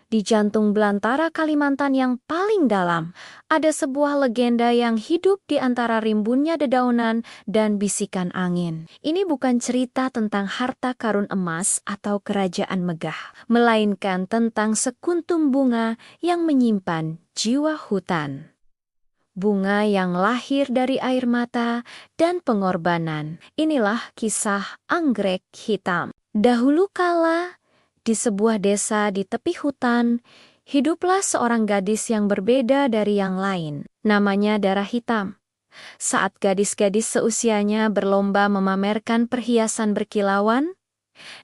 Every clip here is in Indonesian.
Di jantung belantara Kalimantan yang paling dalam, ada sebuah legenda yang hidup di antara rimbunnya dedaunan dan bisikan angin. Ini bukan cerita tentang harta karun emas atau kerajaan megah, melainkan tentang sekuntum bunga yang menyimpan jiwa hutan. Bunga yang lahir dari air mata dan pengorbanan. Inilah kisah anggrek hitam. Dahulu kala, di sebuah desa di tepi hutan, hiduplah seorang gadis yang berbeda dari yang lain. Namanya Darah Hitam. Saat gadis-gadis seusianya berlomba memamerkan perhiasan berkilauan,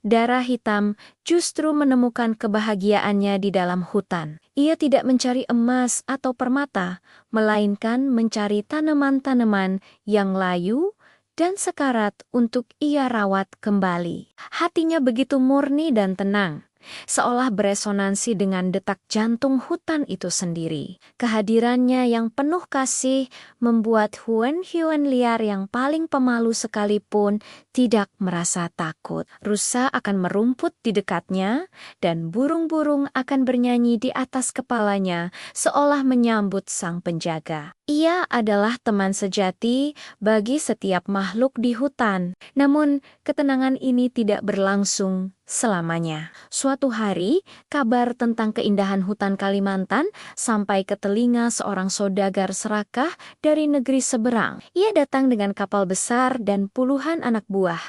Darah Hitam justru menemukan kebahagiaannya di dalam hutan. Ia tidak mencari emas atau permata, melainkan mencari tanaman-tanaman yang layu dan sekarat untuk ia rawat kembali. Hatinya begitu murni dan tenang, seolah beresonansi dengan detak jantung hutan itu sendiri. Kehadirannya yang penuh kasih membuat hewan-hewan liar yang paling pemalu sekalipun tidak merasa takut. Rusa akan merumput di dekatnya, dan burung-burung akan bernyanyi di atas kepalanya, seolah menyambut sang penjaga. Ia adalah teman sejati bagi setiap makhluk di hutan. Namun, ketenangan ini tidak berlangsung selamanya. Suatu hari, kabar tentang keindahan hutan Kalimantan sampai ke telinga seorang saudagar serakah dari negeri seberang. Ia datang dengan kapal besar dan puluhan anak buah,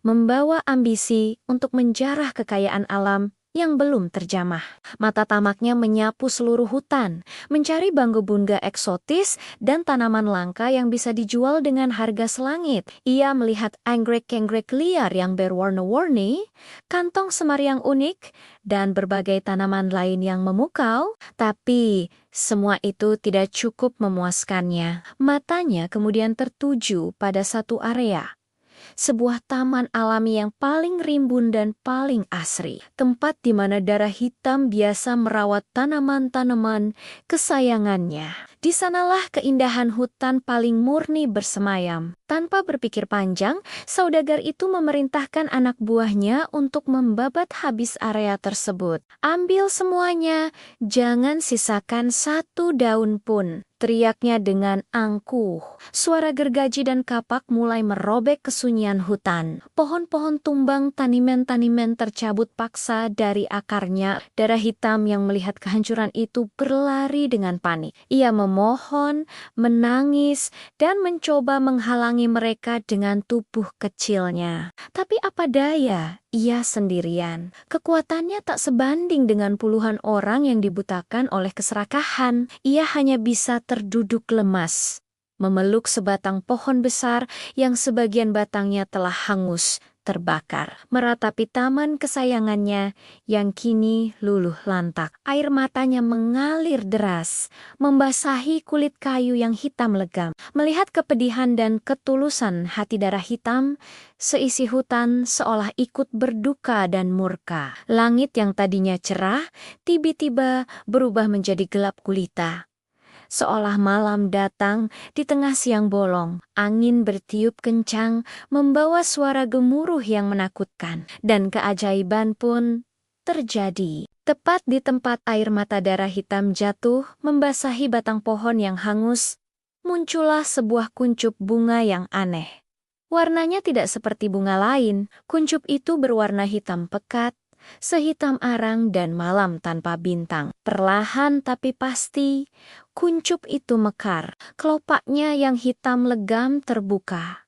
membawa ambisi untuk menjarah kekayaan alam yang belum terjamah. Mata tamaknya menyapu seluruh hutan, mencari bangga-bunga eksotis dan tanaman langka yang bisa dijual dengan harga selangit. Ia melihat anggrek-anggrek liar yang berwarna-warni, kantong semar yang unik, dan berbagai tanaman lain yang memukau. Tapi semua itu tidak cukup memuaskannya. Matanya kemudian tertuju pada satu area, sebuah taman alami yang paling rimbun dan paling asri. Tempat di mana Darah Hitam biasa merawat tanaman-tanaman kesayangannya. Di sanalah keindahan hutan paling murni bersemayam. Tanpa berpikir panjang, saudagar itu memerintahkan anak buahnya untuk membabat habis area tersebut. Ambil semuanya, jangan sisakan satu daun pun, teriaknya dengan angkuh. Suara gergaji dan kapak mulai merobek kesunyian hutan. Pohon-pohon tumbang, taniman-taniman tercabut paksa dari akarnya. Darah Hitam yang melihat kehancuran itu berlari dengan panik. Ia memohon, menangis, dan mencoba menghalangi mereka dengan tubuh kecilnya. Tapi apa daya, ia sendirian. Kekuatannya tak sebanding dengan puluhan orang yang dibutakan oleh keserakahan. Ia hanya bisa terduduk lemas, memeluk sebatang pohon besar yang sebagian batangnya telah hangus terbakar, meratapi taman kesayangannya yang kini luluh lantak. Air matanya mengalir deras, membasahi kulit kayu yang hitam legam. Melihat kepedihan dan ketulusan hati Darah Hitam, seisi hutan seolah ikut berduka dan murka. Langit yang tadinya cerah, tiba-tiba berubah menjadi gelap gulita. Seolah malam datang di tengah siang bolong, angin bertiup kencang, membawa suara gemuruh yang menakutkan. Dan keajaiban pun terjadi. Tepat di tempat air mata Darah Hitam jatuh, membasahi batang pohon yang hangus, muncullah sebuah kuncup bunga yang aneh. Warnanya tidak seperti bunga lain, kuncup itu berwarna hitam pekat, sehitam arang dan malam tanpa bintang. Perlahan tapi pasti, kuncup itu mekar. Kelopaknya yang hitam legam terbuka,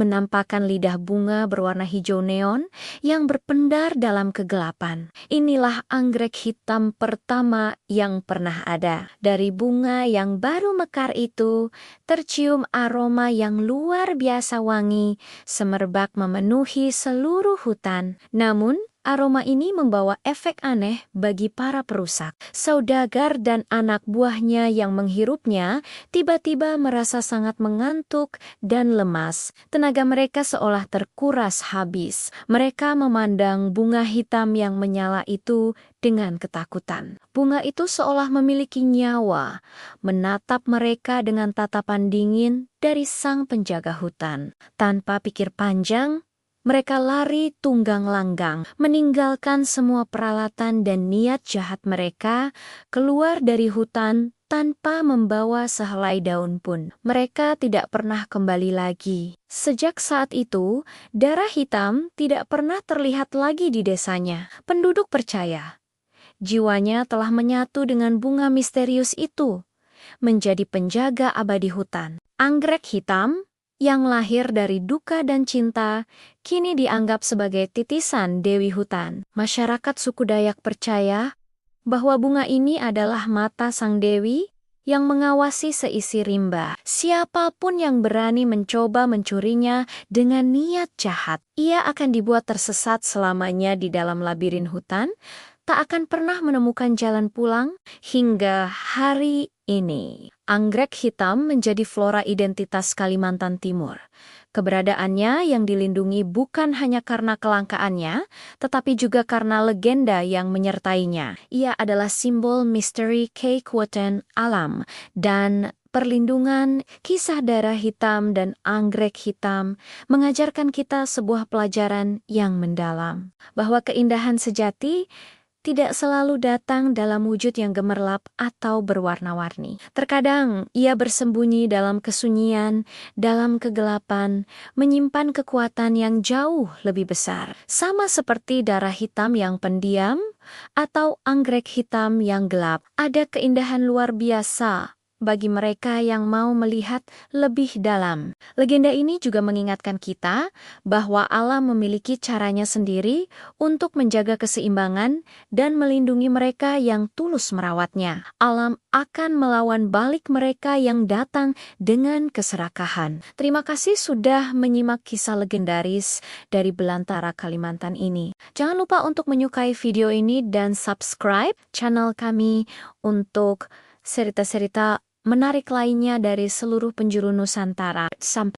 menampakkan lidah bunga berwarna hijau neon yang berpendar dalam kegelapan. Inilah anggrek hitam pertama yang pernah ada. Dari bunga yang baru mekar itu, tercium aroma yang luar biasa wangi, semerbak memenuhi seluruh hutan. Namun, aroma ini membawa efek aneh bagi para perusak. Saudagar dan anak buahnya yang menghirupnya tiba-tiba merasa sangat mengantuk dan lemas. Tenaga mereka seolah terkuras habis. Mereka memandang bunga hitam yang menyala itu dengan ketakutan. Bunga itu seolah memiliki nyawa, menatap mereka dengan tatapan dingin dari sang penjaga hutan. Tanpa pikir panjang, Mereka lari tunggang langgang, meninggalkan semua peralatan dan niat jahat mereka, keluar dari hutan tanpa membawa sehelai daun pun. Mereka tidak pernah kembali lagi. Sejak saat itu, darah hitam tidak pernah terlihat lagi di desanya. Penduduk percaya, jiwanya telah menyatu dengan bunga misterius itu, menjadi penjaga abadi hutan. Anggrek hitam yang lahir dari duka dan cinta, kini dianggap sebagai titisan Dewi Hutan. Masyarakat suku Dayak percaya bahwa bunga ini adalah mata sang Dewi yang mengawasi seisi rimba. Siapapun yang berani mencoba mencurinya dengan niat jahat, ia akan dibuat tersesat selamanya di dalam labirin hutan, tak akan pernah menemukan jalan pulang hingga hari ini. Anggrek hitam menjadi flora identitas Kalimantan Timur. Keberadaannya yang dilindungi bukan hanya karena kelangkaannya, tetapi juga karena legenda yang menyertainya. Ia adalah simbol misteri kekuatan alam dan perlindungan. Kisah darah hitam dan anggrek hitam mengajarkan kita sebuah pelajaran yang mendalam, bahwa keindahan sejati tidak selalu datang dalam wujud yang gemerlap atau berwarna-warni. Terkadang ia bersembunyi dalam kesunyian, dalam kegelapan, menyimpan kekuatan yang jauh lebih besar. Sama seperti darah hitam yang pendiam atau anggrek hitam yang gelap. Ada keindahan luar biasa bagi mereka yang mau melihat lebih dalam. Legenda ini juga mengingatkan kita bahwa alam memiliki caranya sendiri untuk menjaga keseimbangan dan melindungi mereka yang tulus merawatnya. Alam akan melawan balik mereka yang datang dengan keserakahan. Terima kasih sudah menyimak kisah legendaris dari belantara Kalimantan ini. Jangan lupa untuk menyukai video ini dan subscribe channel kami untuk cerita-cerita menarik lainnya dari seluruh penjuru Nusantara. Sampai